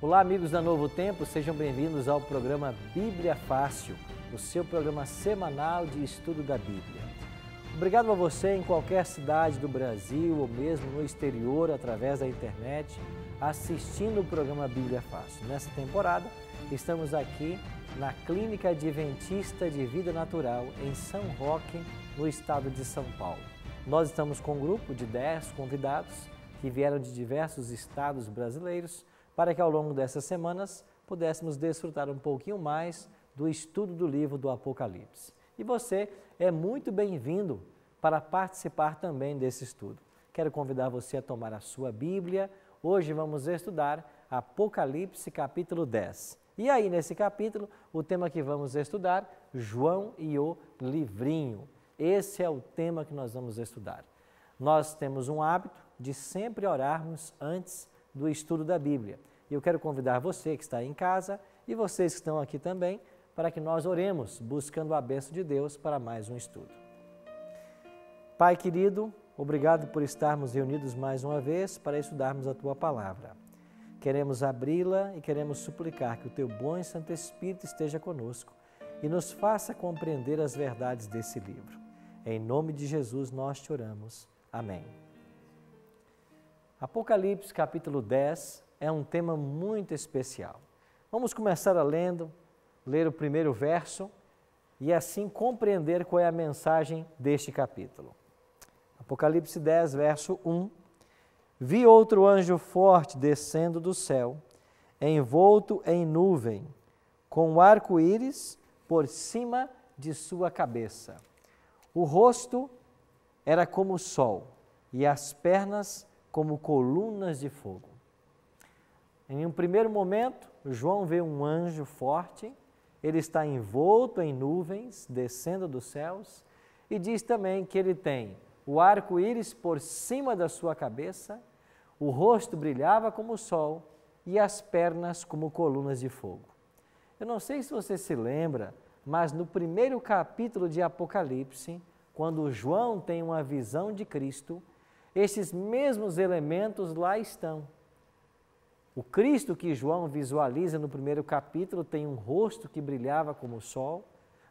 Olá, amigos da Novo Tempo, sejam bem-vindos ao programa Bíblia Fácil, o seu programa semanal de estudo da Bíblia. Obrigado a você em qualquer cidade do Brasil ou mesmo no exterior, através da internet, assistindo o programa Bíblia Fácil. Nessa temporada, estamos aqui na Clínica Adventista de Vida Natural, em São Roque, no estado de São Paulo. Nós estamos com um grupo de 10 convidados que vieram de diversos estados brasileiros para que ao longo dessas semanas pudéssemos desfrutar um pouquinho mais do estudo do livro do Apocalipse. E você é muito bem-vindo para participar também desse estudo. Quero convidar você a tomar a sua Bíblia. Hoje vamos estudar Apocalipse capítulo 10. E aí, nesse capítulo, o tema que vamos estudar, João e o livrinho. Esse é o tema que nós vamos estudar. Nós temos um hábito de sempre orarmos antes do estudo da Bíblia. E eu quero convidar você que está aí em casa e vocês que estão aqui também para que nós oremos, buscando a bênção de Deus para mais um estudo. Pai querido, obrigado por estarmos reunidos mais uma vez para estudarmos a Tua Palavra. Queremos abri-la e queremos suplicar que o Teu bom e Santo Espírito esteja conosco e nos faça compreender as verdades desse livro. Em nome de Jesus nós te oramos. Amém. Apocalipse capítulo 10 é um tema muito especial. Vamos começar ler o primeiro verso e assim compreender qual é a mensagem deste capítulo. Apocalipse 10, verso 1. Vi outro anjo forte descendo do céu, envolto em nuvem, com um arco-íris por cima de sua cabeça. O rosto era como o sol e as pernas como colunas de fogo. Em um primeiro momento, João vê um anjo forte, ele está envolto em nuvens, descendo dos céus, e diz também que ele tem o arco-íris por cima da sua cabeça, o rosto brilhava como o sol e as pernas como colunas de fogo. Eu não sei se você se lembra, mas no primeiro capítulo de Apocalipse, quando João tem uma visão de Cristo, esses mesmos elementos lá estão. O Cristo que João visualiza no primeiro capítulo tem um rosto que brilhava como o sol,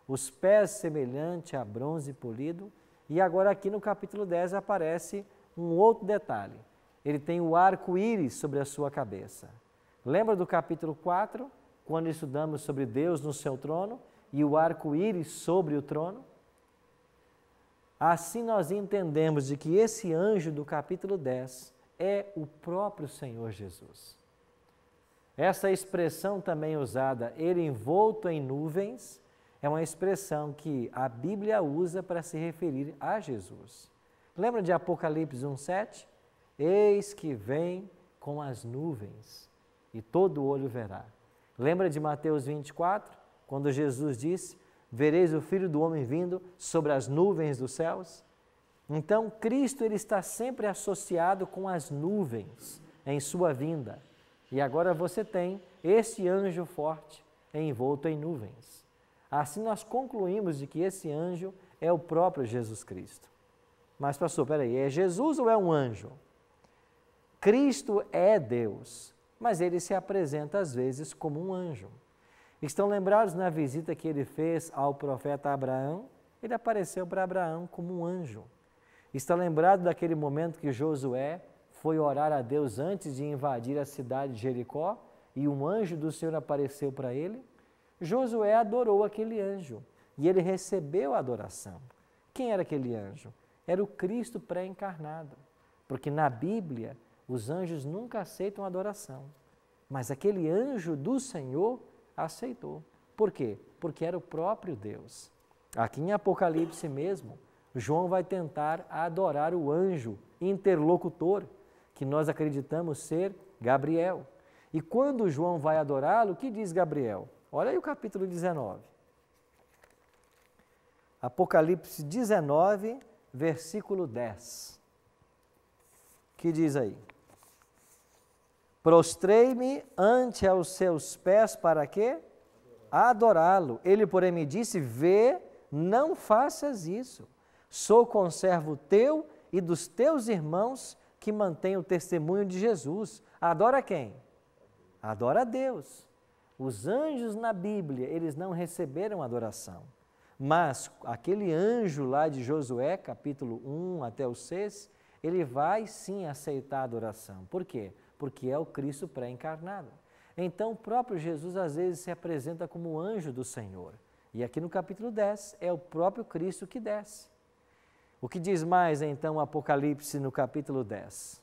os pés semelhantes a bronze polido, e agora aqui no capítulo 10 aparece um outro detalhe. Ele tem o arco-íris sobre a sua cabeça. Lembra do capítulo 4, quando estudamos sobre Deus no seu trono e o arco-íris sobre o trono? Assim nós entendemos de que esse anjo do capítulo 10 é o próprio Senhor Jesus. Essa expressão também usada, ele envolto em nuvens, é uma expressão que a Bíblia usa para se referir a Jesus. Lembra de Apocalipse 1,7? Eis que vem com as nuvens e todo olho verá. Lembra de Mateus 24, quando Jesus disse: vereis o Filho do Homem vindo sobre as nuvens dos céus? Então, Cristo ele está sempre associado com as nuvens em sua vinda. E agora você tem esse anjo forte envolto em nuvens. Assim nós concluímos de que esse anjo é o próprio Jesus Cristo. Mas pastor, peraí, é Jesus ou é um anjo? Cristo é Deus, mas ele se apresenta às vezes como um anjo. Estão lembrados na visita que ele fez ao profeta Abraão? Ele apareceu para Abraão como um anjo. Está lembrado daquele momento que Josué foi orar a Deus antes de invadir a cidade de Jericó e um anjo do Senhor apareceu para ele? Josué adorou aquele anjo e ele recebeu a adoração. Quem era aquele anjo? Era o Cristo pré-encarnado, porque na Bíblia os anjos nunca aceitam adoração, mas aquele anjo do Senhor aceitou. Por quê? Porque era o próprio Deus. Aqui em Apocalipse mesmo, João vai tentar adorar o anjo interlocutor, que nós acreditamos ser Gabriel. E quando João vai adorá-lo, o que diz Gabriel? Olha aí o capítulo 19. Apocalipse 19, versículo 10. Que diz aí? Prostrei-me ante aos seus pés para quê? Adorá-lo. Ele, porém, me disse: vê, não faças isso. Sou conservo teu e dos teus irmãos que mantêm o testemunho de Jesus. Adora quem? adora a Deus. Os anjos na Bíblia, eles não receberam adoração. Mas aquele anjo lá de Josué, capítulo 1 até o 6, ele vai sim aceitar a adoração. Por quê? Porque é o Cristo pré-encarnado. Então o próprio Jesus às vezes se apresenta como anjo do Senhor. E aqui no capítulo 10 é o próprio Cristo que desce. O que diz mais então o Apocalipse no capítulo 10?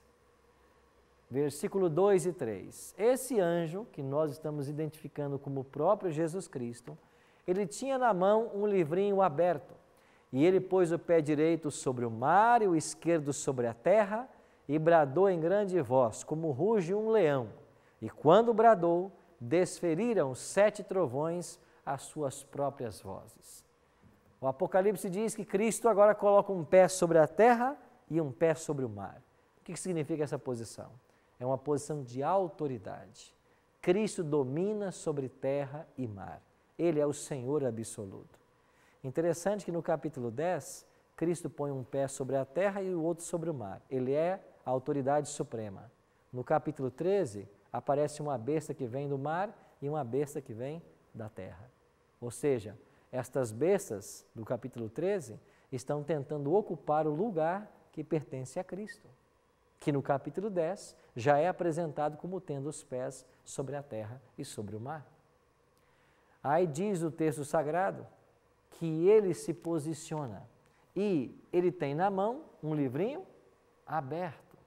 Versículo 2 e 3. Esse anjo, que nós estamos identificando como o próprio Jesus Cristo, ele tinha na mão um livrinho aberto, e ele pôs o pé direito sobre o mar e o esquerdo sobre a terra, e bradou em grande voz, como ruge um leão. E quando bradou, desferiram 7 trovões as suas próprias vozes. O Apocalipse diz que Cristo agora coloca um pé sobre a terra e um pé sobre o mar. O que significa essa posição? É uma posição de autoridade. Cristo domina sobre terra e mar. Ele é o Senhor absoluto. Interessante que no capítulo 10, Cristo põe um pé sobre a terra e o outro sobre o mar. Ele é a autoridade suprema. No capítulo 13, aparece uma besta que vem do mar e uma besta que vem da terra. Ou seja, estas bestas do capítulo 13 estão tentando ocupar o lugar que pertence a Cristo, que no capítulo 10 já é apresentado como tendo os pés sobre a terra e sobre o mar. Aí diz o texto sagrado que ele se posiciona e ele tem na mão um livrinho aberto.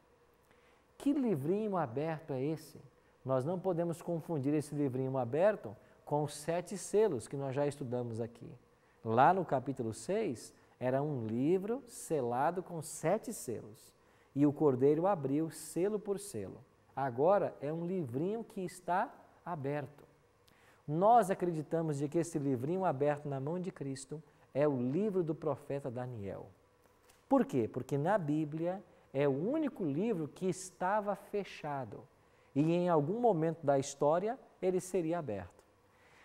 Que livrinho aberto é esse? Nós não podemos confundir esse livrinho aberto com os 7 selos que nós já estudamos aqui. Lá no capítulo 6, era um livro selado com 7 selos. E o Cordeiro abriu selo por selo. Agora é um livrinho que está aberto. Nós acreditamos de que esse livrinho aberto na mão de Cristo é o livro do profeta Daniel. Por quê? Porque na Bíblia é o único livro que estava fechado e em algum momento da história ele seria aberto.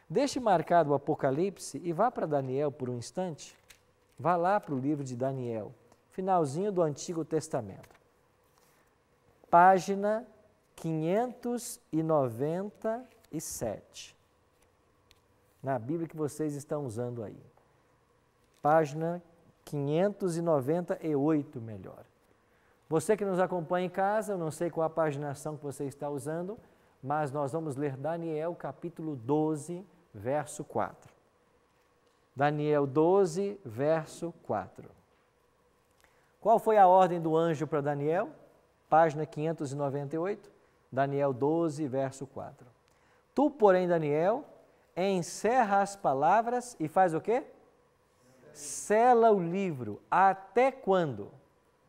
Deixe marcado o Apocalipse e vá para Daniel por um instante. Vá lá para o livro de Daniel, finalzinho do Antigo Testamento. Página 597. Na Bíblia que vocês estão usando aí. Página 598, melhor. Você que nos acompanha em casa, eu não sei qual a paginação que você está usando, mas nós vamos ler Daniel capítulo 12, verso 4. Daniel 12, verso 4. Qual foi a ordem do anjo para Daniel? Página 598, Daniel 12, verso 4. Tu, porém, Daniel, encerra as palavras e faz o quê? Sela o livro. Até quando?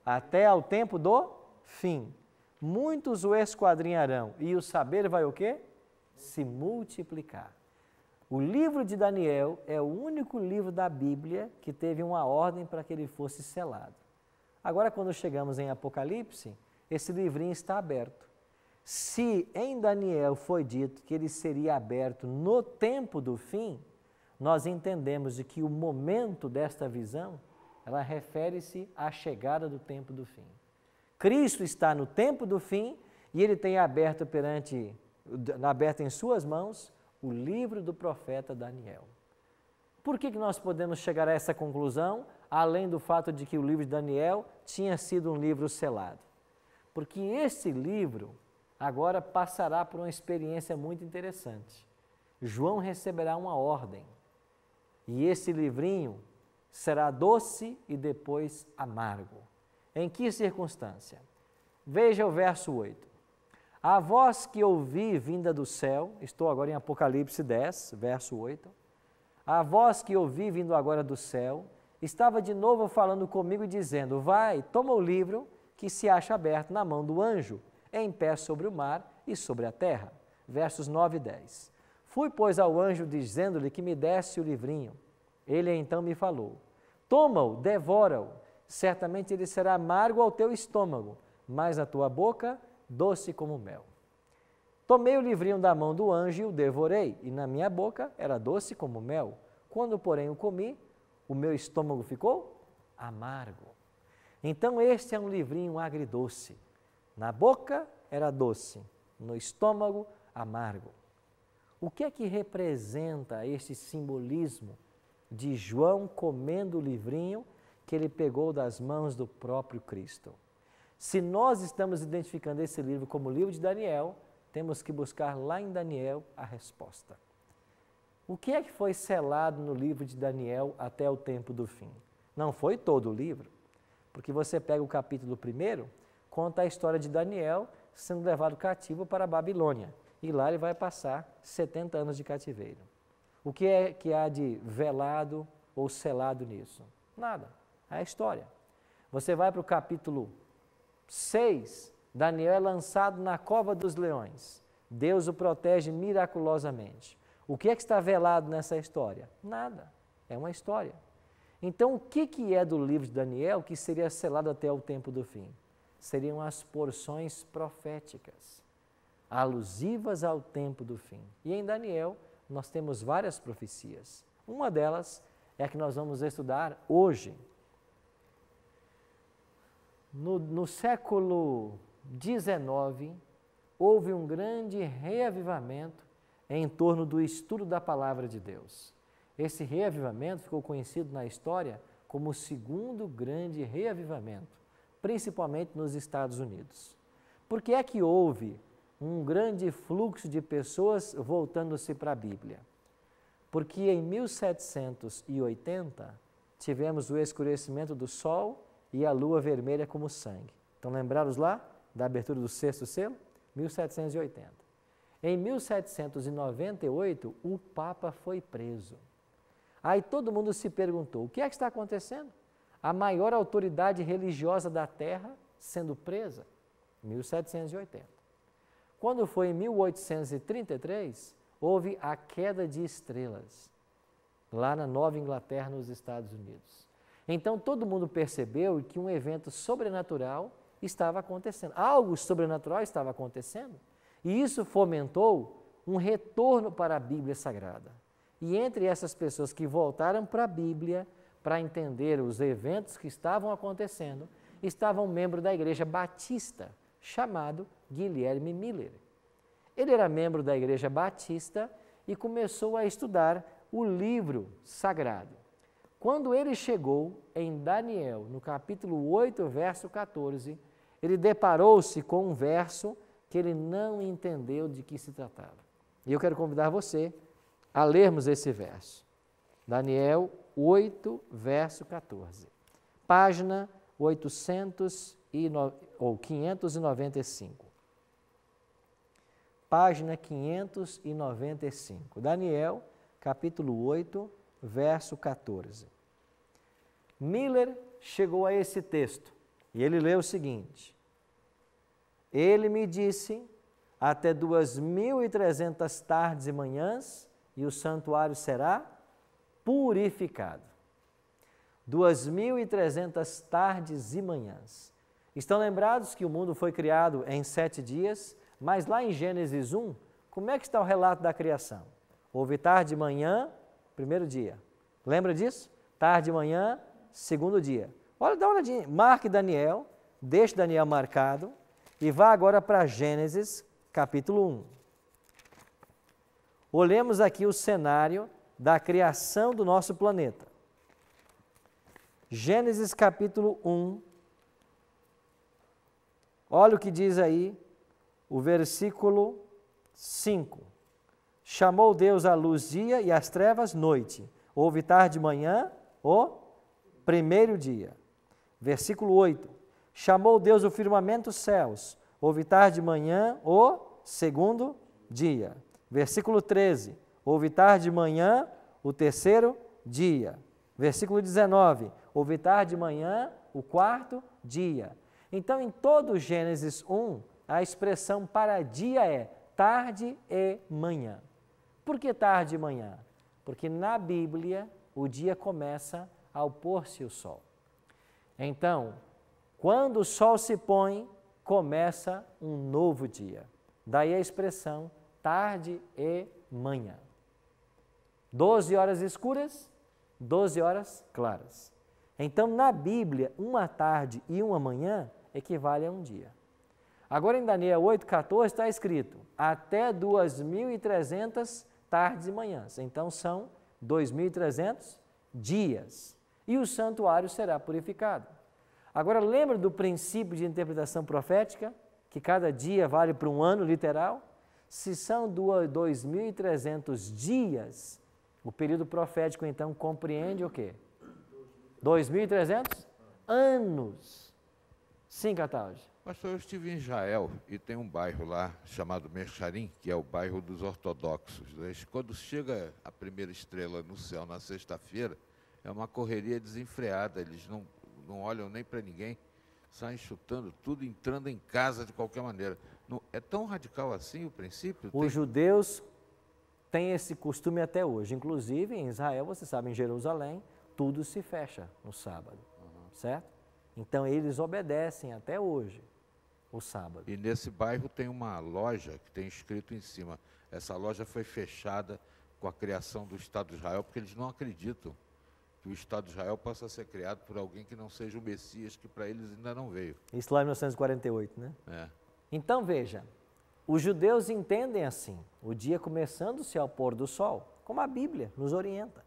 Até ao tempo do fim. Muitos o esquadrinharão e o saber vai o quê? Se multiplicar. O livro de Daniel é o único livro da Bíblia que teve uma ordem para que ele fosse selado. Agora, quando chegamos em Apocalipse, esse livrinho está aberto. Se em Daniel foi dito que ele seria aberto no tempo do fim, nós entendemos de que o momento desta visão, ela refere-se à chegada do tempo do fim. Cristo está no tempo do fim e ele tem aberto em suas mãos o livro do profeta Daniel. Por que nós podemos chegar a essa conclusão, além do fato de que o livro de Daniel tinha sido um livro selado? Porque esse livro agora passará por uma experiência muito interessante. João receberá uma ordem e esse livrinho será doce e depois amargo. Em que circunstância? Veja o verso 8. A voz que ouvi vinda do céu, estou agora em Apocalipse 10, verso 8. A voz que ouvi vindo agora do céu, estava de novo falando comigo e dizendo, vai, toma o livro que se acha aberto na mão do anjo, em pé sobre o mar e sobre a terra. Versos 9 e 10. Fui, pois, ao anjo dizendo-lhe que me desse o livrinho. Ele então me falou, toma-o, devora-o, certamente ele será amargo ao teu estômago, mas a tua boca doce como mel. Tomei o livrinho da mão do anjo e o devorei, e na minha boca era doce como mel. Quando, porém, o comi, o meu estômago ficou amargo. Então, este é um livrinho agridoce. Na boca era doce, no estômago amargo. O que é que representa este simbolismo de João comendo o livrinho que ele pegou das mãos do próprio Cristo? Se nós estamos identificando esse livro como o livro de Daniel, temos que buscar lá em Daniel a resposta. O que é que foi selado no livro de Daniel até o tempo do fim? Não foi todo o livro, porque você pega o capítulo 1, conta a história de Daniel sendo levado cativo para a Babilônia. E lá ele vai passar 70 anos de cativeiro. O que é que há de velado ou selado nisso? Nada, é a história. Você vai para o capítulo 6, Daniel é lançado na cova dos leões. Deus o protege miraculosamente. O que é que está velado nessa história? Nada, é uma história. Então, o que é do livro de Daniel que seria selado até o tempo do fim? Seriam as porções proféticas, alusivas ao tempo do fim. E em Daniel, nós temos várias profecias. Uma delas é a que nós vamos estudar hoje. No século XIX, houve um grande reavivamento em torno do estudo da Palavra de Deus. Esse reavivamento ficou conhecido na história como o segundo grande reavivamento, principalmente nos Estados Unidos. Por que é que houve um grande fluxo de pessoas voltando-se para a Bíblia? Porque em 1780 tivemos o escurecimento do sol e a lua vermelha como sangue. Estão lembrados lá da abertura do sexto selo? 1780. Em 1798, o Papa foi preso. Aí todo mundo se perguntou, o que é que está acontecendo? A maior autoridade religiosa da Terra sendo presa? 1780. Quando foi em 1833, houve a queda de estrelas, lá na Nova Inglaterra, nos Estados Unidos. Então todo mundo percebeu que um evento sobrenatural estava acontecendo, algo sobrenatural estava acontecendo, e isso fomentou um retorno para a Bíblia Sagrada. E entre essas pessoas que voltaram para a Bíblia, para entender os eventos que estavam acontecendo, estava um membro da Igreja Batista, chamado Guilherme Miller. Ele era membro da Igreja Batista e começou a estudar o livro sagrado. Quando ele chegou em Daniel, no capítulo 8, verso 14, ele deparou-se com um verso que ele não entendeu de que se tratava. E eu quero convidar você a lermos esse verso. Daniel 8, verso 14. Página 595. Página 595. Daniel, capítulo 8, verso 14. Miller chegou a esse texto e ele leu o seguinte: ele me disse, até 2.300 tardes e manhãs, e o santuário será purificado. 2.300 tardes e manhãs. Estão lembrados que o mundo foi criado em 7 dias, mas lá em Gênesis 1, como é que está o relato da criação? Houve tarde e manhã, primeiro dia. Lembra disso? Tarde e manhã, segundo dia. Olha, dá uma olhadinha. Marque Daniel, deixe Daniel marcado e vá agora para Gênesis, capítulo 1. Olhemos aqui o cenário da criação do nosso planeta. Gênesis capítulo 1. Olha o que diz aí o versículo 5. Chamou Deus a luz dia e as trevas noite. Houve tarde e manhã, o primeiro dia. Versículo 8. Chamou Deus o firmamento céus. Houve tarde e manhã, o segundo dia. Versículo 13. Houve tarde e manhã, o terceiro dia. Versículo 19. Houve tarde e manhã, o quarto dia. Então, em todo Gênesis 1, a expressão para dia é tarde e manhã. Por que tarde e manhã? Porque na Bíblia o dia começa ao pôr-se o sol. Então, quando o sol se põe, começa um novo dia. Daí a expressão tarde e manhã. 12 horas escuras, 12 horas claras. Então, na Bíblia, uma tarde e uma manhã equivale a um dia. Agora em Daniel 8,14 está escrito, até 2.300 tardes e manhãs. Então são 2.300 dias. E o santuário será purificado. Agora lembra do princípio de interpretação profética? Que cada dia vale para um ano literal? Se são 2.300 dias, o período profético então compreende o quê? 2.300 anos. Sim, Cataldi. Pastor, eu estive em Israel e tem um bairro lá chamado Mecharim, que é o bairro dos ortodoxos. Quando chega a primeira estrela no céu na sexta-feira, é uma correria desenfreada, eles não olham nem para ninguém, saem chutando tudo, entrando em casa de qualquer maneira. Não, é tão radical assim o princípio? Os judeus têm esse costume até hoje. Inclusive, em Israel, você sabe, em Jerusalém, tudo se fecha no sábado, certo? Então, eles obedecem até hoje o sábado. E nesse bairro tem uma loja que tem escrito em cima, essa loja foi fechada com a criação do Estado de Israel, porque eles não acreditam que o Estado de Israel possa ser criado por alguém que não seja o Messias, que para eles ainda não veio. Isso lá em 1948, né? É. Então, veja, os judeus entendem assim, o dia começando-se ao pôr do sol, como a Bíblia nos orienta.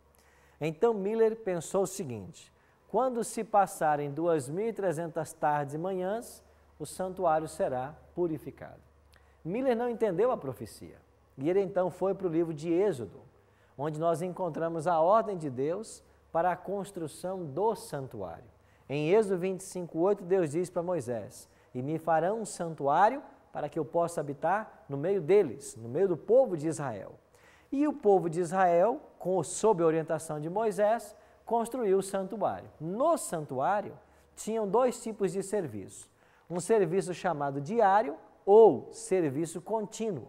Então, Miller pensou o seguinte, quando se passarem 2.300 tardes e manhãs, o santuário será purificado. Miller não entendeu a profecia, e ele então foi para o livro de Êxodo, onde nós encontramos a ordem de Deus para a construção do santuário. Em Êxodo 25:8, Deus diz para Moisés, e me farão um santuário para que eu possa habitar no meio deles, no meio do povo de Israel. E o povo de Israel, sob a orientação de Moisés, construiu o santuário. No santuário, tinham dois tipos de serviço. Um serviço chamado diário ou serviço contínuo.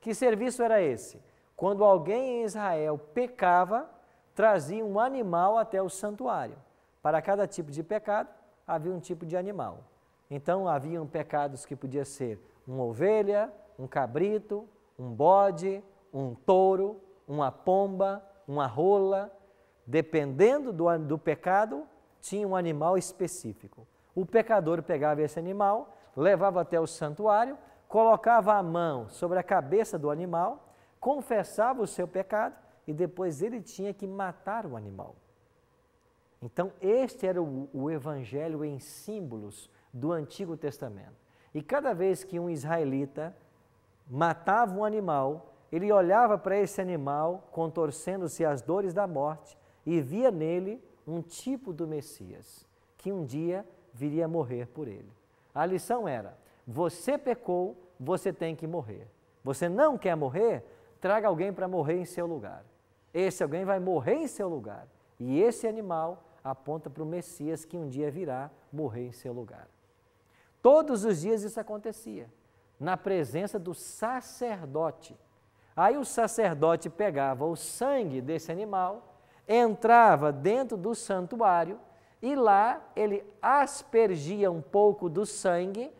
Que serviço era esse? Quando alguém em Israel pecava, trazia um animal até o santuário. Para cada tipo de pecado, havia um tipo de animal. Então, haviam pecados que podia ser uma ovelha, um cabrito, um bode, um touro, uma pomba, uma rola. Dependendo do pecado, tinha um animal específico. O pecador pegava esse animal, levava até o santuário, colocava a mão sobre a cabeça do animal, confessava o seu pecado e depois ele tinha que matar o animal. Então, este era o evangelho em símbolos do Antigo Testamento. E cada vez que um israelita matava um animal, ele olhava para esse animal, contorcendo-se às dores da morte, e via nele um tipo do Messias, que um dia viria a morrer por ele. A lição era, você pecou, você tem que morrer. Você não quer morrer? Traga alguém para morrer em seu lugar. Esse alguém vai morrer em seu lugar. E esse animal aponta para o Messias que um dia virá morrer em seu lugar. Todos os dias isso acontecia, na presença do sacerdote. Aí o sacerdote pegava o sangue desse animal, entrava dentro do santuário e lá ele aspergia um pouco do sangue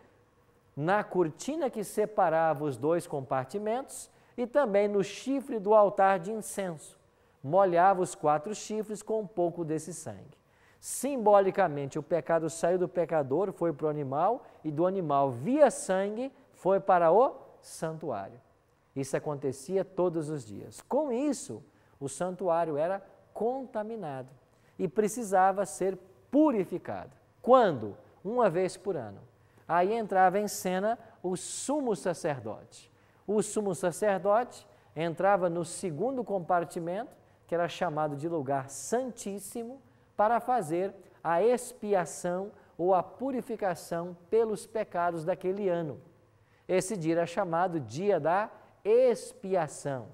na cortina que separava os dois compartimentos e também no chifre do altar de incenso. Molhava os 4 chifres com um pouco desse sangue. Simbolicamente, o pecado saiu do pecador, foi para o animal, e do animal, via sangue, foi para o santuário. Isso acontecia todos os dias. Com isso, o santuário era contaminado e precisava ser purificado. Quando? Uma vez por ano. Aí entrava em cena o sumo sacerdote. O sumo sacerdote entrava no segundo compartimento, que era chamado de lugar santíssimo, para fazer a expiação ou a purificação pelos pecados daquele ano. Esse dia era chamado dia da expiação,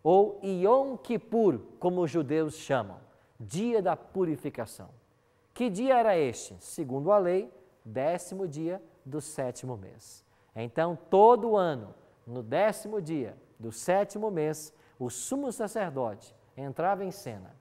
ou Yom Kippur, como os judeus chamam, dia da purificação. Que dia era este? Segundo a lei, 10º dia do 7º mês. Então, todo ano, no 10º dia do 7º mês, o sumo sacerdote entrava em cena.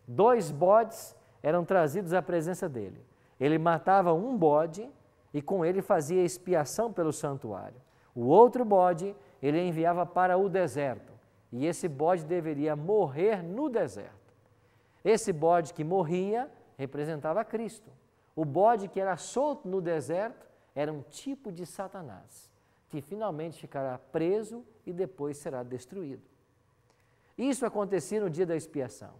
2 bodes eram trazidos à presença dele. Ele matava um bode e com ele fazia expiação pelo santuário. O outro bode ele enviava para o deserto e esse bode deveria morrer no deserto. Esse bode que morria representava Cristo. O bode que era solto no deserto era um tipo de Satanás, que finalmente ficará preso e depois será destruído. Isso acontecia no dia da expiação.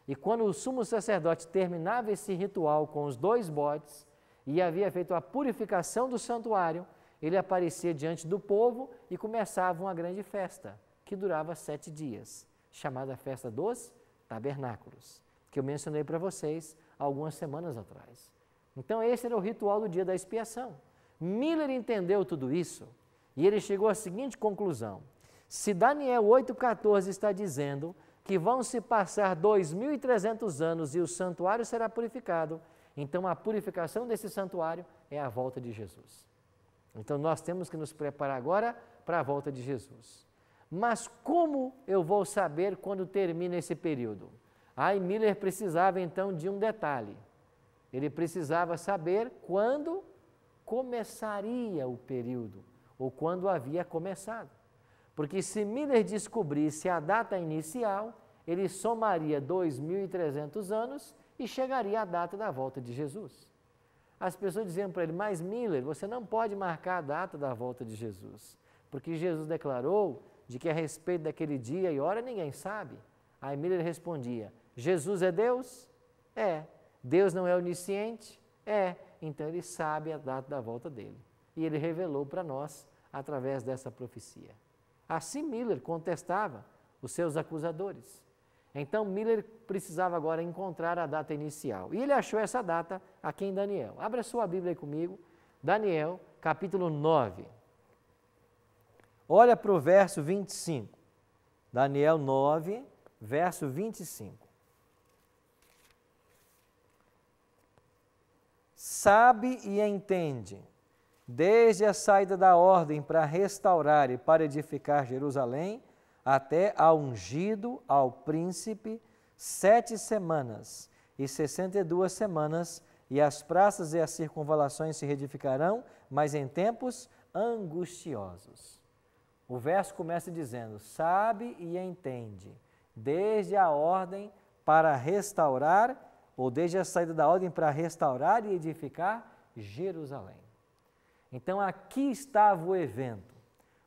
E quando o sumo sacerdote terminava esse ritual com os 2 bodes e havia feito a purificação do santuário, ele aparecia diante do povo e começava uma grande festa, que durava 7 dias, chamada Festa dos Tabernáculos, que eu mencionei para vocês algumas semanas atrás. Então esse era o ritual do dia da expiação. Miller entendeu tudo isso e ele chegou à seguinte conclusão: se Daniel 8,14 está dizendo que vão se passar 2.300 anos e o santuário será purificado, então a purificação desse santuário é a volta de Jesus. Então nós temos que nos preparar agora para a volta de Jesus. Mas como eu vou saber quando termina esse período? Aí Miller precisava então de um detalhe. Ele precisava saber quando começaria o período, ou quando havia começado. Porque se Miller descobrisse a data inicial, ele somaria 2.300 anos e chegaria à data da volta de Jesus. As pessoas diziam para ele: mas Miller, você não pode marcar a data da volta de Jesus, porque Jesus declarou de que a respeito daquele dia e hora ninguém sabe. Aí Miller respondia: Jesus é Deus? É. Deus não é onisciente? É. Então ele sabe a data da volta dele. E ele revelou para nós através dessa profecia. Assim Miller contestava os seus acusadores. Então Miller precisava agora encontrar a data inicial. E ele achou essa data aqui em Daniel. Abra sua Bíblia aí comigo, Daniel, capítulo 9. Olha para o verso 25. Daniel 9, verso 25. Sabe e entende, desde a saída da ordem para restaurar e para edificar Jerusalém, até ao ungido, ao príncipe, 7 semanas e 62 semanas, e as praças e as circunvalações se reedificarão, mas em tempos angustiosos. O verso começa dizendo: sabe e entende, desde a ordem para restaurar, ou desde a saída da ordem para restaurar e edificar Jerusalém. Então aqui estava o evento.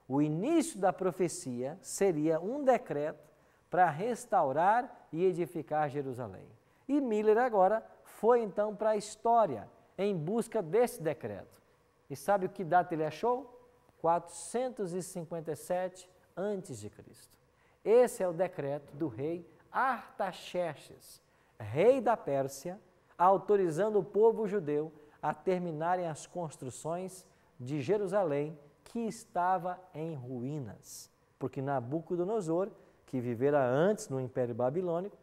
O início da profecia seria um decreto para restaurar e edificar Jerusalém. E Miller agora foi então para a história em busca desse decreto. E sabe o que data ele achou? 457 a.C. Esse é o decreto do rei Artaxerxes, rei da Pérsia, autorizando o povo judeu a terminarem as construções de Jerusalém, que estava em ruínas, porque Nabucodonosor, que vivera antes no Império Babilônico,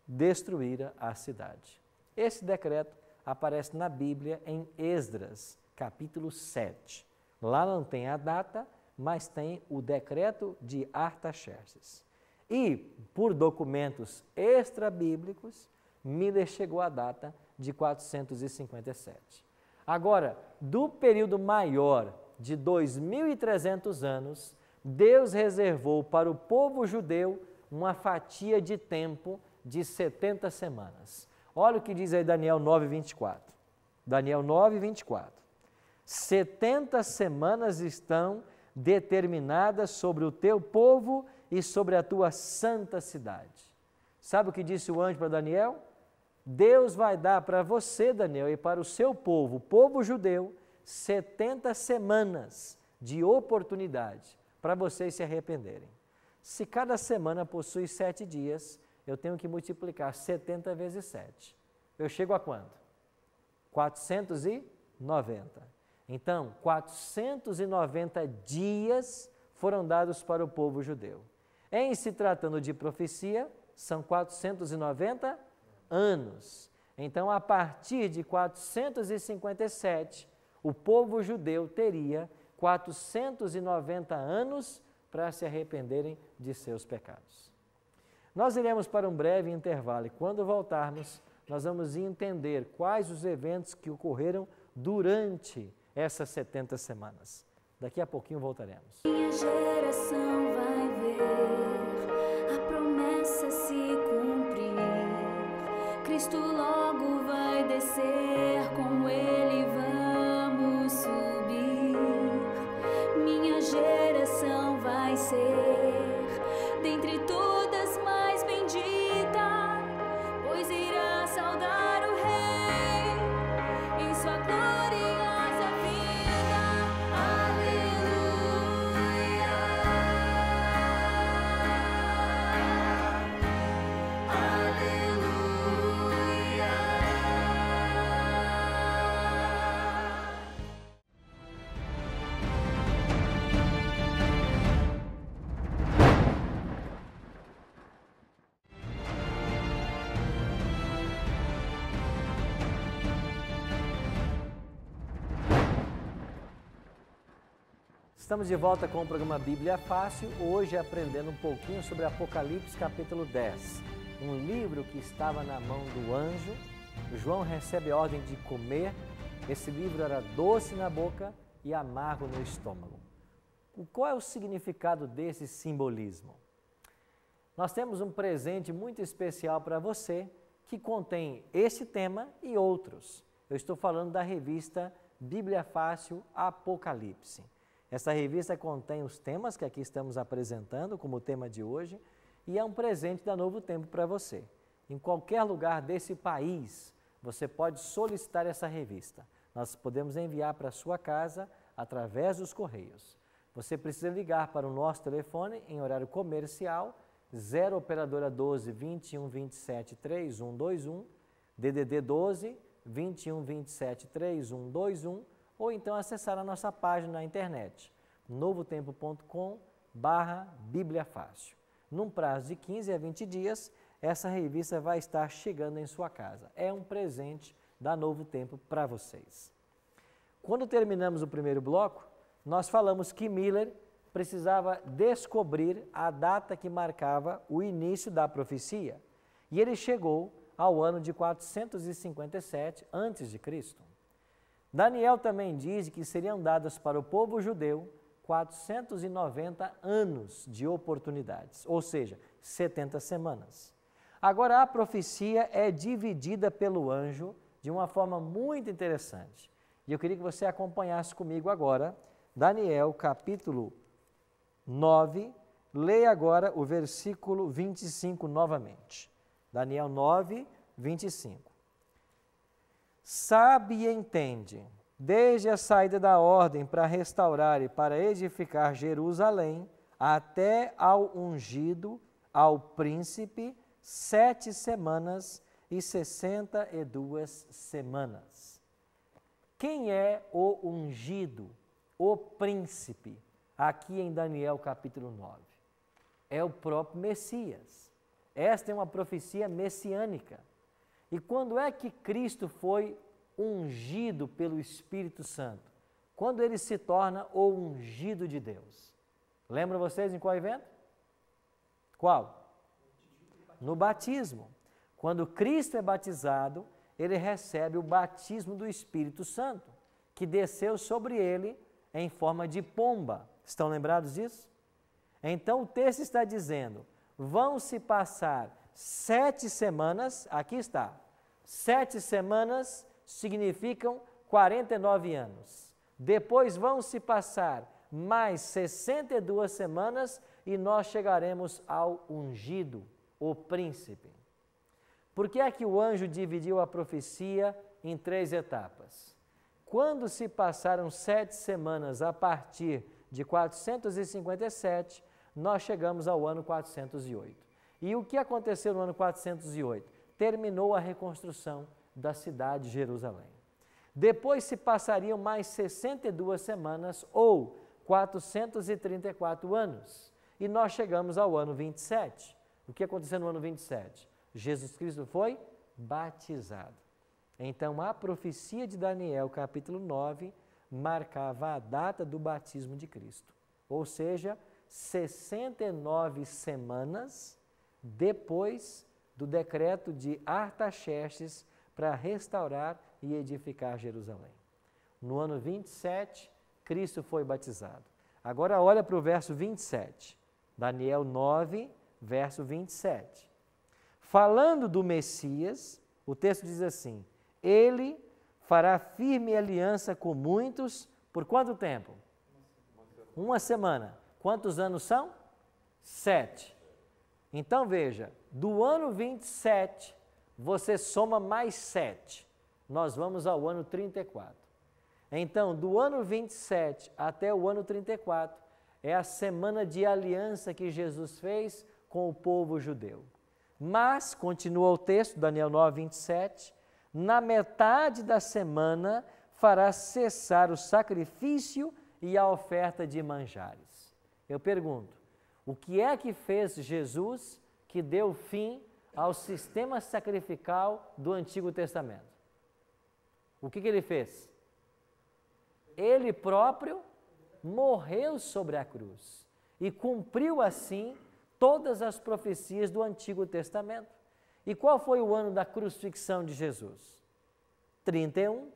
destruíra a cidade. Esse decreto aparece na Bíblia em Esdras, capítulo 7. Lá não tem a data, mas tem o decreto de Artaxerxes. E, por documentos extra-bíblicos, Miller chegou à data de 457. Agora, do período maior de 2.300 anos, Deus reservou para o povo judeu uma fatia de tempo de 70 semanas. Olha o que diz aí Daniel 9, 24. Daniel 9, 24. 70 semanas estão determinadas sobre o teu povo e sobre a tua santa cidade. Sabe o que disse o anjo para Daniel? Deus vai dar para você, Daniel, e para o seu povo, o povo judeu, 70 semanas de oportunidade para vocês se arrependerem. Se cada semana possui 7 dias, eu tenho que multiplicar 70 vezes 7. Eu chego a quanto? 490. Então, 490 dias foram dados para o povo judeu. Em se tratando de profecia, são 490 anos. Então, a partir de 457, o povo judeu teria 490 anos para se arrependerem de seus pecados. Nós iremos para um breve intervalo e quando voltarmos, nós vamos entender quais os eventos que ocorreram durante essas 70 semanas. Daqui a pouquinho voltaremos. Minha geração vai ver a promessa se cumprir. Cristo logo vai descer, com ele vamos subir. Estamos de volta com o programa Bíblia Fácil, hoje aprendendo um pouquinho sobre Apocalipse capítulo 10, um livro que estava na mão do anjo. João recebe a ordem de comer, esse livro era doce na boca e amargo no estômago. Qual é o significado desse simbolismo? Nós temos um presente muito especial para você que contém este tema e outros. Eu estou falando da revista Bíblia Fácil Apocalipse. Essa revista contém os temas que aqui estamos apresentando como tema de hoje e é um presente da Novo Tempo para você. Em qualquer lugar desse país, você pode solicitar essa revista. Nós podemos enviar para a sua casa através dos correios. Você precisa ligar para o nosso telefone em horário comercial, 0 operadora 12 21 27 3121, DDD 12 21 27 3121, ou então acessar a nossa página na internet, novotempo.com/Bíblia Fácil. Num prazo de 15 a 20 dias, essa revista vai estar chegando em sua casa. É um presente da Novo Tempo para vocês. Quando terminamos o primeiro bloco, nós falamos que Miller precisava descobrir a data que marcava o início da profecia. E ele chegou ao ano de 457 a.C. Daniel também diz que seriam dados para o povo judeu 490 anos de oportunidades, ou seja, 70 semanas. Agora, a profecia é dividida pelo anjo de uma forma muito interessante. E eu queria que você acompanhasse comigo agora, Daniel capítulo 9, leia agora o versículo 25 novamente. Daniel 9, 25. Sabe e entende, desde a saída da ordem para restaurar e para edificar Jerusalém, até ao ungido, ao príncipe, 7 semanas e 62 semanas. Quem é o ungido, o príncipe, aqui em Daniel capítulo 9? É o próprio Messias. Esta é uma profecia messiânica. E quando é que Cristo foi ungido pelo Espírito Santo? Quando ele se torna o ungido de Deus. Lembram vocês em qual evento? Qual? No batismo. Quando Cristo é batizado, ele recebe o batismo do Espírito Santo, que desceu sobre ele em forma de pomba. Estão lembrados disso? Então o texto está dizendo, vão se passar 7 semanas, aqui está, 7 semanas significam 49 anos. Depois vão se passar mais 62 semanas e nós chegaremos ao ungido, o príncipe. Por que é que o anjo dividiu a profecia em 3 etapas? Quando se passaram 7 semanas a partir de 457, nós chegamos ao ano 408. E o que aconteceu no ano 408? Terminou a reconstrução da cidade de Jerusalém. Depois se passariam mais 62 semanas ou 434 anos. E nós chegamos ao ano 27. O que aconteceu no ano 27? Jesus Cristo foi batizado. Então, a profecia de Daniel, capítulo 9, marcava a data do batismo de Cristo. Ou seja, 69 semanas depois do decreto de Artaxerxes para restaurar e edificar Jerusalém. No ano 27, Cristo foi batizado. Agora olha para o verso 27, Daniel 9, verso 27. Falando do Messias, o texto diz assim, ele fará firme aliança com muitos, por quanto tempo? Uma semana. Quantos anos são? 7. Então veja, do ano 27, você soma mais 7. Nós vamos ao ano 34. Então, do ano 27 até o ano 34, é a semana de aliança que Jesus fez com o povo judeu. Mas, continua o texto, Daniel 9, 27, na metade da semana fará cessar o sacrifício e a oferta de manjares. Eu pergunto, o que é que fez Jesus que deu fim ao sistema sacrificial do Antigo Testamento? O que ele fez? Ele próprio morreu sobre a cruz e cumpriu assim todas as profecias do Antigo Testamento. E qual foi o ano da crucifixão de Jesus? 31,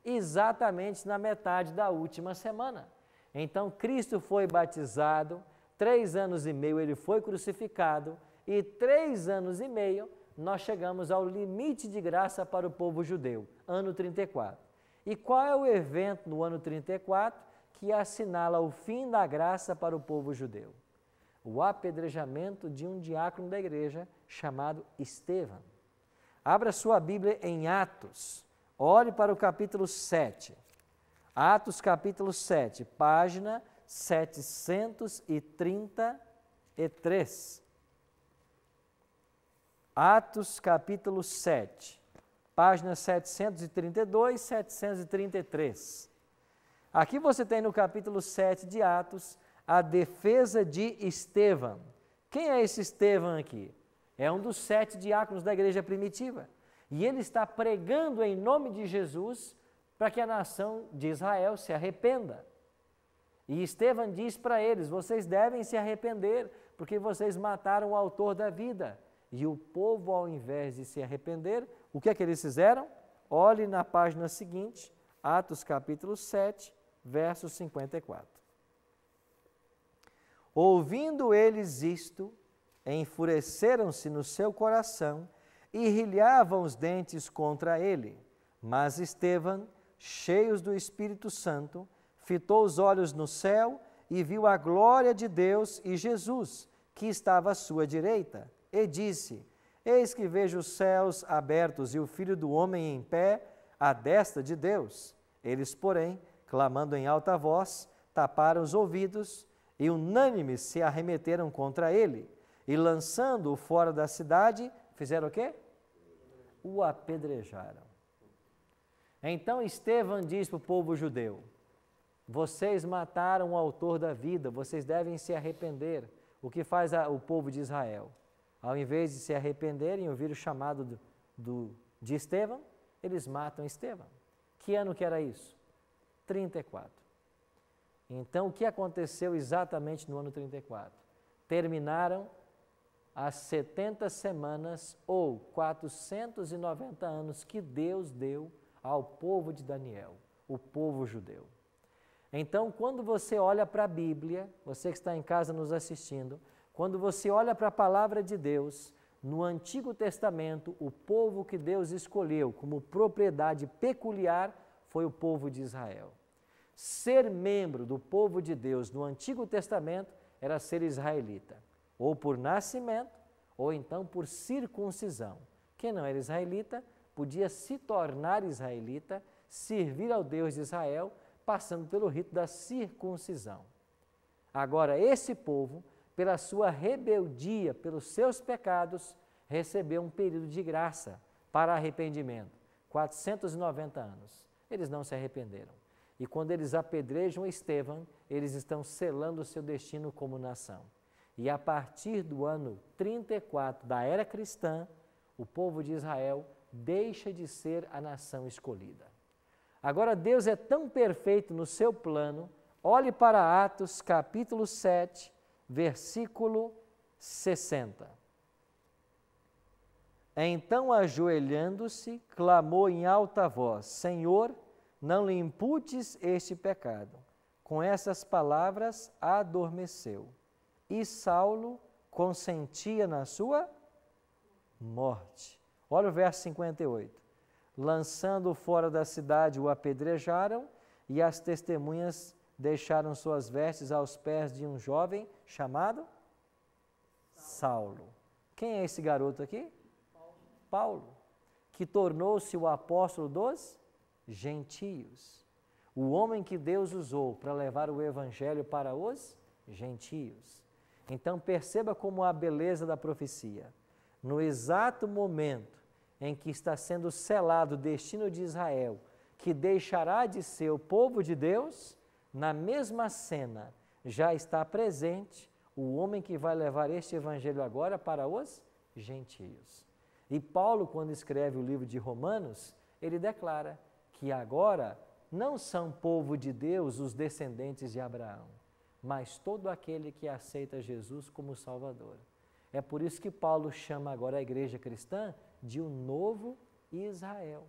exatamente na metade da última semana. Então, Cristo foi batizado, 3 anos e meio ele foi crucificado, e 3 anos e meio nós chegamos ao limite de graça para o povo judeu, ano 34. E qual é o evento no ano 34 que assinala o fim da graça para o povo judeu? O apedrejamento de um diácono da igreja chamado Estevão. Abra sua Bíblia em Atos, olhe para o capítulo 7. Atos capítulo 7, página 733. Atos capítulo 7, páginas 732 e 733. Aqui você tem no capítulo 7 de Atos a defesa de Estevão. Quem é esse Estevão aqui? É um dos 7 diáconos da igreja primitiva. E ele está pregando em nome de Jesus para que a nação de Israel se arrependa. E Estevão diz para eles: vocês devem se arrepender, porque vocês mataram o autor da vida. E o povo, ao invés de se arrepender, o que é que eles fizeram? Olhe na página seguinte, Atos capítulo 7, verso 54. Ouvindo eles isto, enfureceram-se no seu coração e rilhavam os dentes contra ele. Mas Estevão, cheio do Espírito Santo, fitou os olhos no céu e viu a glória de Deus e Jesus, que estava à sua direita, e disse: eis que vejo os céus abertos e o Filho do Homem em pé, à destra de Deus. Eles, porém, clamando em alta voz, taparam os ouvidos e unânimes se arremeteram contra ele, e lançando-o fora da cidade, fizeram o quê? O apedrejaram. Então Estevão diz para o povo judeu: vocês mataram o autor da vida, vocês devem se arrepender. O que faz o povo de Israel? Ao invés de se arrependerem e ouvir o chamado de Estevão, eles matam Estevão. Que ano que era isso? 34. Então, o que aconteceu exatamente no ano 34? Terminaram as 70 semanas ou 490 anos que Deus deu ao povo de Daniel, o povo judeu. Então, quando você olha para a Bíblia, você que está em casa nos assistindo, quando você olha para a palavra de Deus, no Antigo Testamento, o povo que Deus escolheu como propriedade peculiar foi o povo de Israel. Ser membro do povo de Deus no Antigo Testamento era ser israelita, ou por nascimento, ou então por circuncisão. Quem não era israelita podia se tornar israelita, servir ao Deus de Israel, passando pelo rito da circuncisão. Agora, esse povo, pela sua rebeldia, pelos seus pecados, recebeu um período de graça para arrependimento, 490 anos. Eles não se arrependeram. E quando eles apedrejam Estevão, eles estão selando o seu destino como nação. E a partir do ano 34 da era cristã, o povo de Israel deixa de ser a nação escolhida. Agora, Deus é tão perfeito no seu plano, olhe para Atos capítulo 7, versículo 60. Então, ajoelhando-se, clamou em alta voz: Senhor, não lhe imputes este pecado. Com essas palavras, adormeceu. E Saulo consentia na sua morte. Olha o verso 58. Lançando-o fora da cidade, o apedrejaram, e as testemunhas deixaram suas vestes aos pés de um jovem chamado Saulo. Quem é esse garoto aqui? Paulo, que tornou-se o apóstolo dos gentios. O homem que Deus usou para levar o evangelho para os gentios. Então perceba como a beleza da profecia. No exato momento em que está sendo selado o destino de Israel, que deixará de ser o povo de Deus, na mesma cena já está presente o homem que vai levar este evangelho agora para os gentios. E Paulo, quando escreve o livro de Romanos, ele declara que agora não são povo de Deus os descendentes de Abraão, mas todo aquele que aceita Jesus como Salvador. É por isso que Paulo chama agora a igreja cristã de um novo Israel.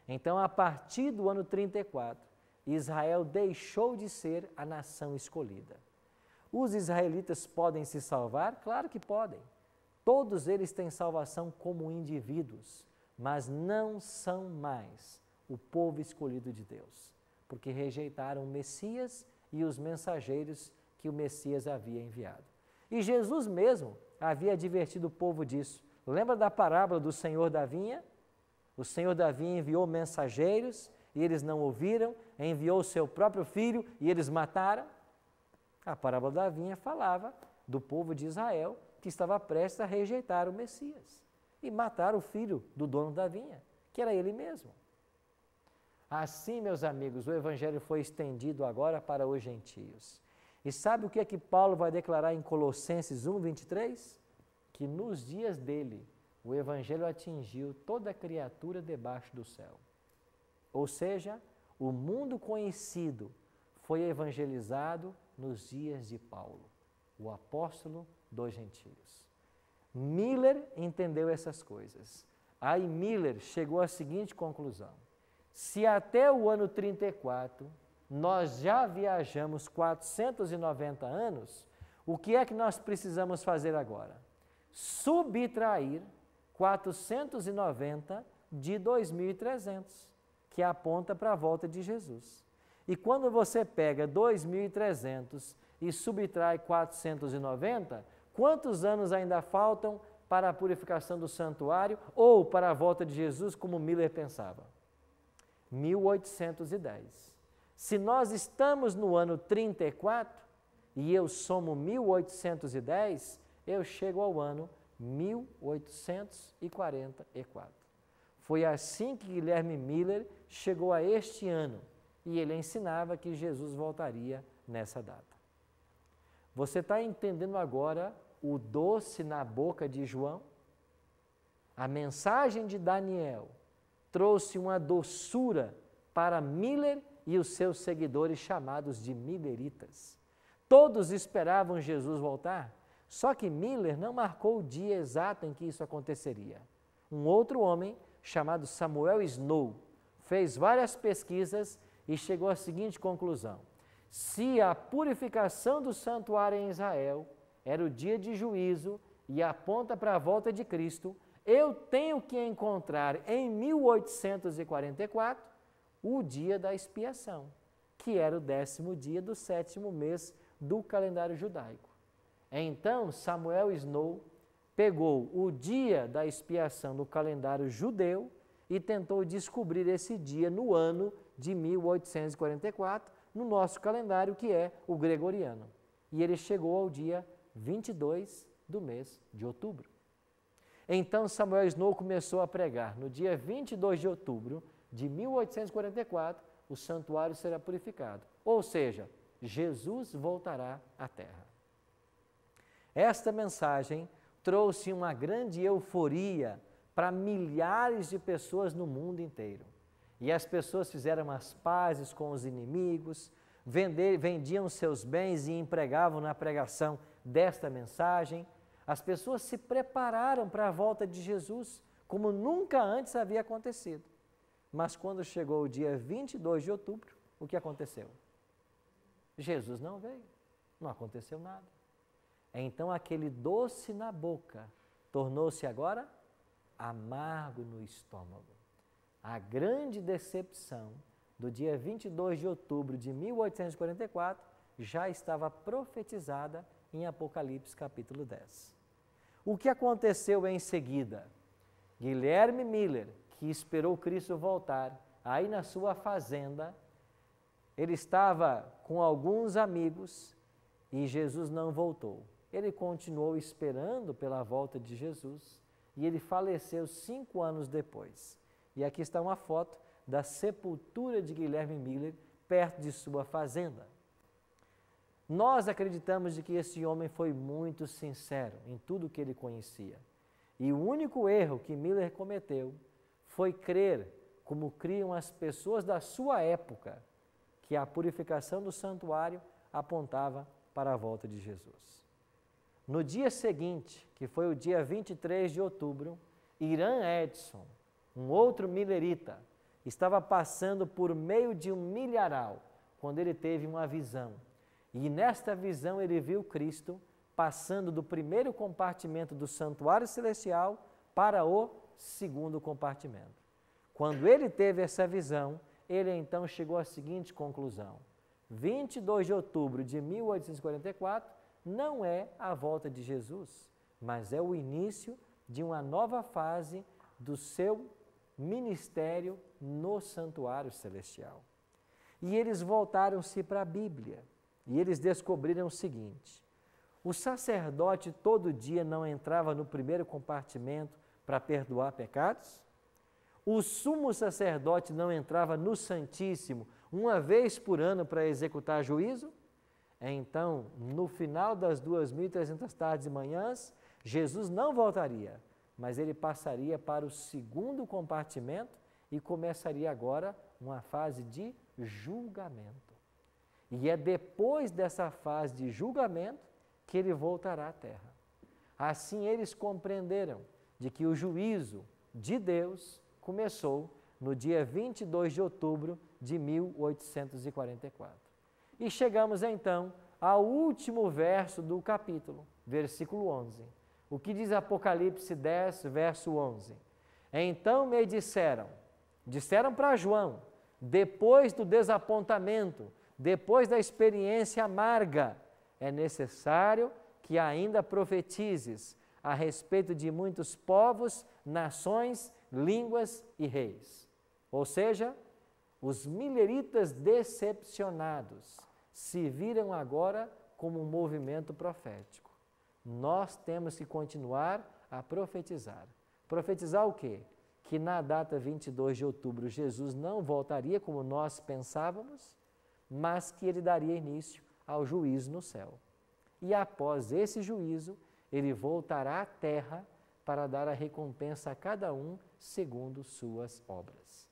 Então, a partir do ano 34, Israel deixou de ser a nação escolhida. Os israelitas podem se salvar? Claro que podem. Todos eles têm salvação como indivíduos, mas não são mais o povo escolhido de Deus, porque rejeitaram o Messias e os mensageiros que o Messias havia enviado. E Jesus mesmo havia advertido o povo disso. Lembra da parábola do Senhor da vinha? O Senhor da vinha enviou mensageiros e eles não ouviram, enviou o seu próprio filho e eles mataram. A parábola da vinha falava do povo de Israel que estava prestes a rejeitar o Messias e matar o filho do dono da vinha, que era ele mesmo. Assim, meus amigos, o Evangelho foi estendido agora para os gentios. E sabe o que é que Paulo vai declarar em Colossenses 1, 23? Que nos dias dele, o Evangelho atingiu toda criatura debaixo do céu. Ou seja, o mundo conhecido foi evangelizado nos dias de Paulo, o apóstolo dos gentios. Miller entendeu essas coisas. Aí Miller chegou à seguinte conclusão: se até o ano 34 nós já viajamos 490 anos, o que é que nós precisamos fazer agora? Subtrair 490 de 2.300, que aponta para a volta de Jesus. E quando você pega 2.300 e subtrai 490, quantos anos ainda faltam para a purificação do santuário ou para a volta de Jesus, como Miller pensava? 1810. Se nós estamos no ano 34 e eu somo 1810, eu chego ao ano 1844. Foi assim que Guilherme Miller chegou a este ano e ele ensinava que Jesus voltaria nessa data. Você está entendendo agora o doce na boca de João? A mensagem de Daniel trouxe uma doçura para Miller e os seus seguidores chamados de Milleritas. Todos esperavam Jesus voltar, só que Miller não marcou o dia exato em que isso aconteceria. Um outro homem, chamado Samuel Snow, fez várias pesquisas e chegou à seguinte conclusão: se a purificação do santuário em Israel era o dia de juízo e aponta para a volta de Cristo, eu tenho que encontrar em 1844 o dia da expiação, que era o 10º dia do 7º mês do calendário judaico. Então, Samuel Snow pegou o dia da expiação no calendário judeu e tentou descobrir esse dia no ano de 1844, no nosso calendário, que é o gregoriano. E ele chegou ao dia 22 do mês de outubro. Então Samuel Snow começou a pregar: no dia 22 de outubro de 1844, o santuário será purificado. Ou seja, Jesus voltará à terra. Esta mensagem trouxe uma grande euforia para milhares de pessoas no mundo inteiro. E as pessoas fizeram as pazes com os inimigos, vendiam seus bens e empregavam na pregação desta mensagem. As pessoas se prepararam para a volta de Jesus, como nunca antes havia acontecido. Mas quando chegou o dia 22 de outubro, o que aconteceu? Jesus não veio, não aconteceu nada. Então aquele doce na boca tornou-se agora amargo no estômago. A grande decepção do dia 22 de outubro de 1844 já estava profetizada em Apocalipse capítulo 10. O que aconteceu em seguida? Guilherme Miller, que esperou Cristo voltar, aí na sua fazenda, ele estava com alguns amigos e Jesus não voltou. Ele continuou esperando pela volta de Jesus e ele faleceu 5 anos depois. E aqui está uma foto da sepultura de Guilherme Miller perto de sua fazenda. Nós acreditamos de que esse homem foi muito sincero em tudo que ele conhecia. E o único erro que Miller cometeu foi crer como criam as pessoas da sua época, que a purificação do santuário apontava para a volta de Jesus. No dia seguinte, que foi o dia 23 de outubro, Irã Edson, um outro milerita, estava passando por meio de um milharal, quando ele teve uma visão. E nesta visão ele viu Cristo passando do primeiro compartimento do santuário celestial para o segundo compartimento. Quando ele teve essa visão, ele então chegou à seguinte conclusão: 22 de outubro de 1844 não é a volta de Jesus, mas é o início de uma nova fase do seu ministério no santuário celestial. E eles voltaram-se para a Bíblia e eles descobriram o seguinte: o sacerdote todo dia não entrava no primeiro compartimento para perdoar pecados? O sumo sacerdote não entrava no Santíssimo uma vez por ano para executar juízo? Então, no final das 2.300 tardes e manhãs, Jesus não voltaria, mas ele passaria para o segundo compartimento e começaria agora uma fase de julgamento. E é depois dessa fase de julgamento que ele voltará à terra. Assim eles compreenderam de que o juízo de Deus começou no dia 22 de outubro de 1844. E chegamos então ao último verso do capítulo, versículo 11. O que diz Apocalipse 10, verso 11? Então me disseram para João, depois do desapontamento, depois da experiência amarga, é necessário que ainda profetizes a respeito de muitos povos, nações, línguas e reis. Ou seja, os mileritas decepcionados se viram agora como um movimento profético. Nós temos que continuar a profetizar. Profetizar o quê? Que na data 22 de outubro Jesus não voltaria como nós pensávamos, mas que ele daria início ao juízo no céu. E após esse juízo, ele voltará à terra para dar a recompensa a cada um segundo suas obras.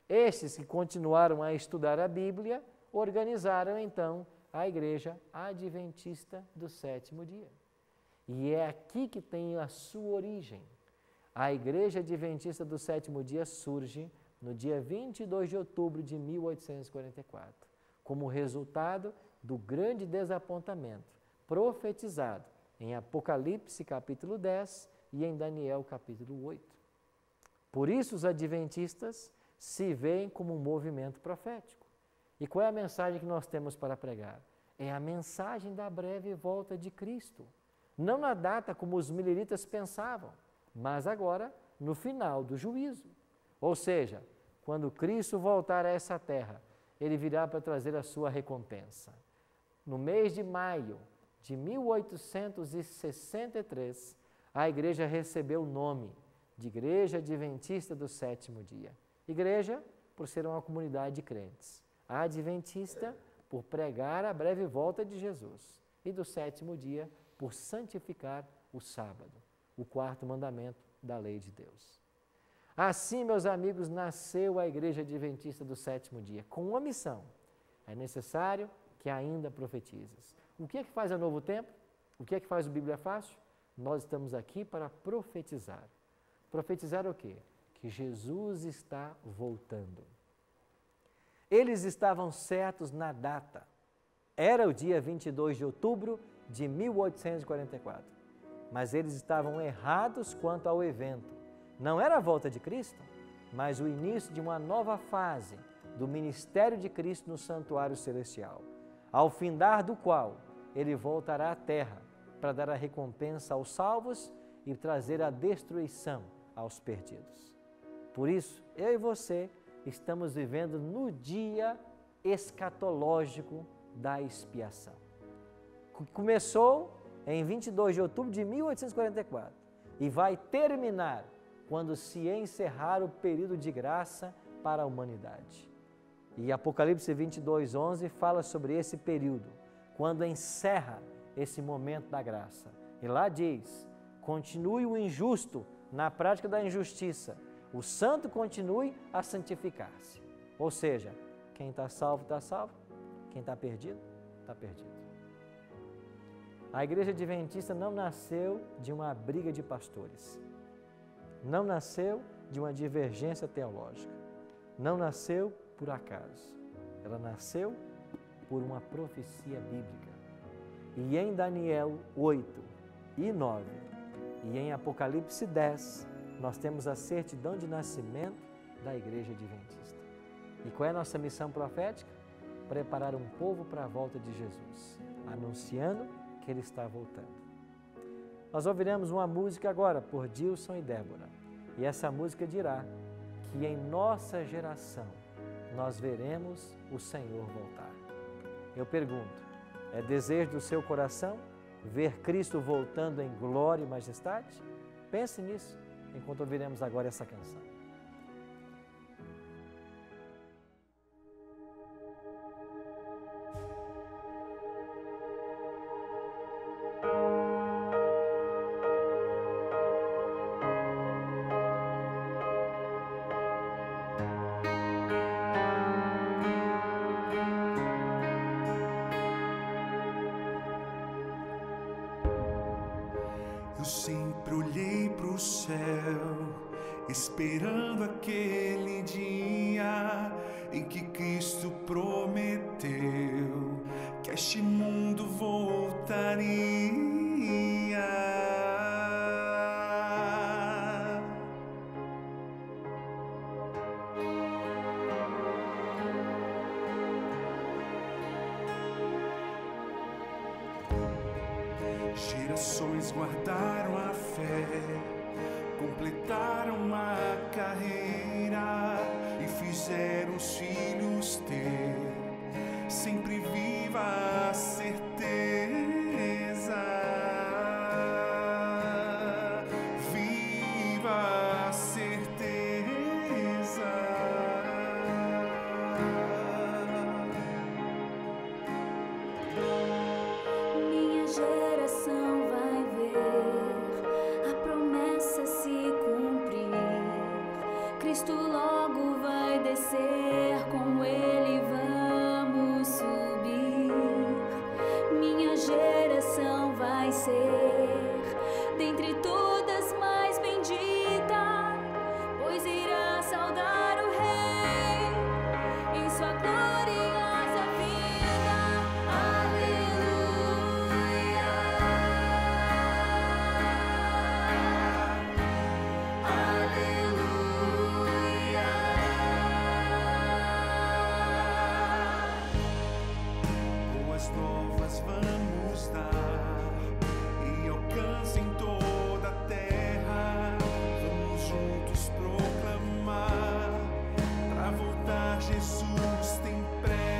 Estes que continuaram a estudar a Bíblia, organizaram então a Igreja Adventista do Sétimo Dia. E é aqui que tem a sua origem. A Igreja Adventista do Sétimo Dia surge no dia 22 de outubro de 1844, como resultado do grande desapontamento profetizado em Apocalipse capítulo 10 e em Daniel capítulo 8. Por isso os adventistas se veem como um movimento profético. E qual é a mensagem que nós temos para pregar? É a mensagem da breve volta de Cristo. Não na data como os mileritas pensavam, mas agora no final do juízo. Ou seja, quando Cristo voltar a essa terra, ele virá para trazer a sua recompensa. No mês de maio de 1863, a igreja recebeu o nome de Igreja Adventista do Sétimo Dia. Igreja, por ser uma comunidade de crentes. Adventista, por pregar a breve volta de Jesus. E do sétimo dia, por santificar o sábado, o quarto mandamento da lei de Deus. Assim, meus amigos, nasceu a Igreja Adventista do Sétimo Dia, com uma missão. É necessário que ainda profetizes. O que é que faz a Novo Tempo? O que é que faz o Bíblia Fácil? Nós estamos aqui para profetizar. Profetizar o quê? Que Jesus está voltando. Eles estavam certos na data. Era o dia 22 de outubro de 1844. Mas eles estavam errados quanto ao evento. Não era a volta de Cristo, mas o início de uma nova fase do ministério de Cristo no santuário celestial, ao findar do qual ele voltará à terra para dar a recompensa aos salvos e trazer a destruição aos perdidos. Por isso, eu e você estamos vivendo no dia escatológico da expiação. Começou em 22 de outubro de 1844 e vai terminar quando se encerrar o período de graça para a humanidade. E Apocalipse 22, 11 fala sobre esse período, quando encerra esse momento da graça. E lá diz: continue o injusto na prática da injustiça, o santo continue a santificar-se. Ou seja, quem está salvo, quem está perdido, está perdido. A Igreja Adventista não nasceu de uma briga de pastores, não nasceu de uma divergência teológica, não nasceu por acaso, ela nasceu por uma profecia bíblica. E em Daniel 8 e 9 e em Apocalipse 10, nós temos a certidão de nascimento da Igreja Adventista. E qual é a nossa missão profética? Preparar um povo para a volta de Jesus, anunciando que Ele está voltando. Nós ouviremos uma música agora por Dilson e Débora. E essa música dirá que em nossa geração nós veremos o Senhor voltar. Eu pergunto, é desejo do seu coração ver Cristo voltando em glória e majestade? Pense nisso enquanto ouviremos agora essa canção. Eu sempre olhei pro céu, esperando aquele dia em que Cristo prometeu que este mundo voltaria. Gerações guardaram a fé, completaram a carreira e fizeram os filhos ter sempre viva a certeza, viva a certeza. Minha geração vai ver a promessa se cumprir. Cristo logo vai descer, com Ele vamos subir. Minha geração vai ser dentre todas mais bendita, pois irá saudar o Rei em sua gloriosa vida. Aleluia, aleluia. Boas novas vamos dar e alcancem toda a terra. Vamos juntos proclamar, pra voltar Jesus tem pressa.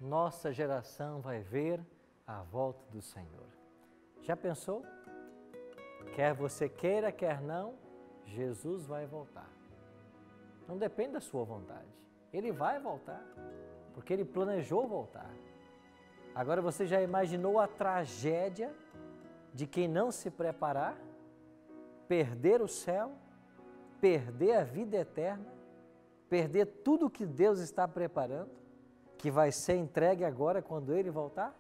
nossa geração vai ver a volta do Senhor. Já pensou? Quer você queira, quer não, Jesus vai voltar. Não depende da sua vontade. Ele vai voltar, porque Ele planejou voltar. Agora você já imaginou a tragédia de quem não se preparar, perder o céu, perder a vida eterna, perder tudo que Deus está preparando, que vai ser entregue agora quando Ele voltar?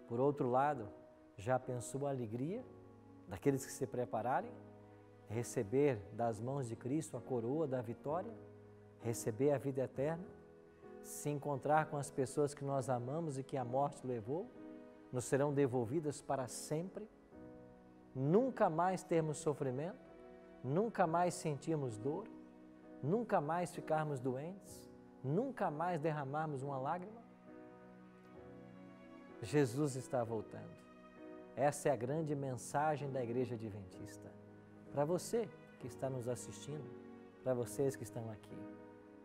Por outro lado, já pensou a alegria daqueles que se prepararem? Receber das mãos de Cristo a coroa da vitória? Receber a vida eterna? Se encontrar com as pessoas que nós amamos e que a morte levou? Nos serão devolvidas para sempre? Nunca mais termos sofrimento? Nunca mais sentirmos dor? Nunca mais ficarmos doentes? Nunca mais derramarmos uma lágrima? Jesus está voltando. Essa é a grande mensagem da Igreja Adventista. Para você que está nos assistindo, para vocês que estão aqui.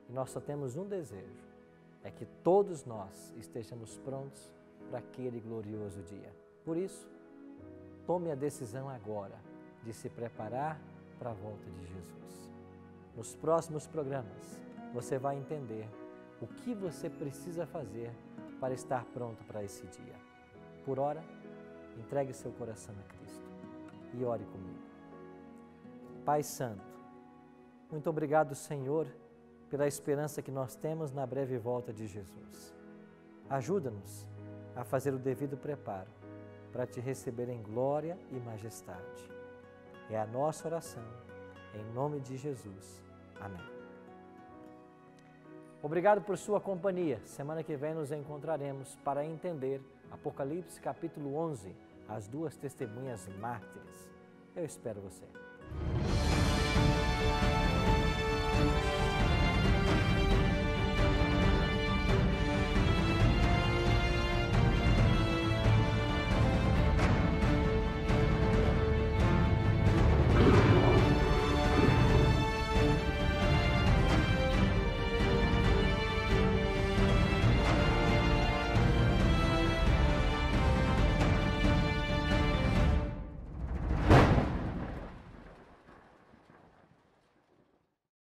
E nós só temos um desejo, é que todos nós estejamos prontos para aquele glorioso dia. Por isso, tome a decisão agora de se preparar para a volta de Jesus. Nos próximos programas, você vai entender o que você precisa fazer para estar pronto para esse dia. Por ora, entregue seu coração a Cristo e ore comigo. Pai Santo, muito obrigado, Senhor, pela esperança que nós temos na breve volta de Jesus. Ajuda-nos a fazer o devido preparo para te receber em glória e majestade. É a nossa oração, em nome de Jesus. Amém. Obrigado por sua companhia. Semana que vem nos encontraremos para entender Apocalipse capítulo 11, as duas testemunhas mártires. Eu espero você.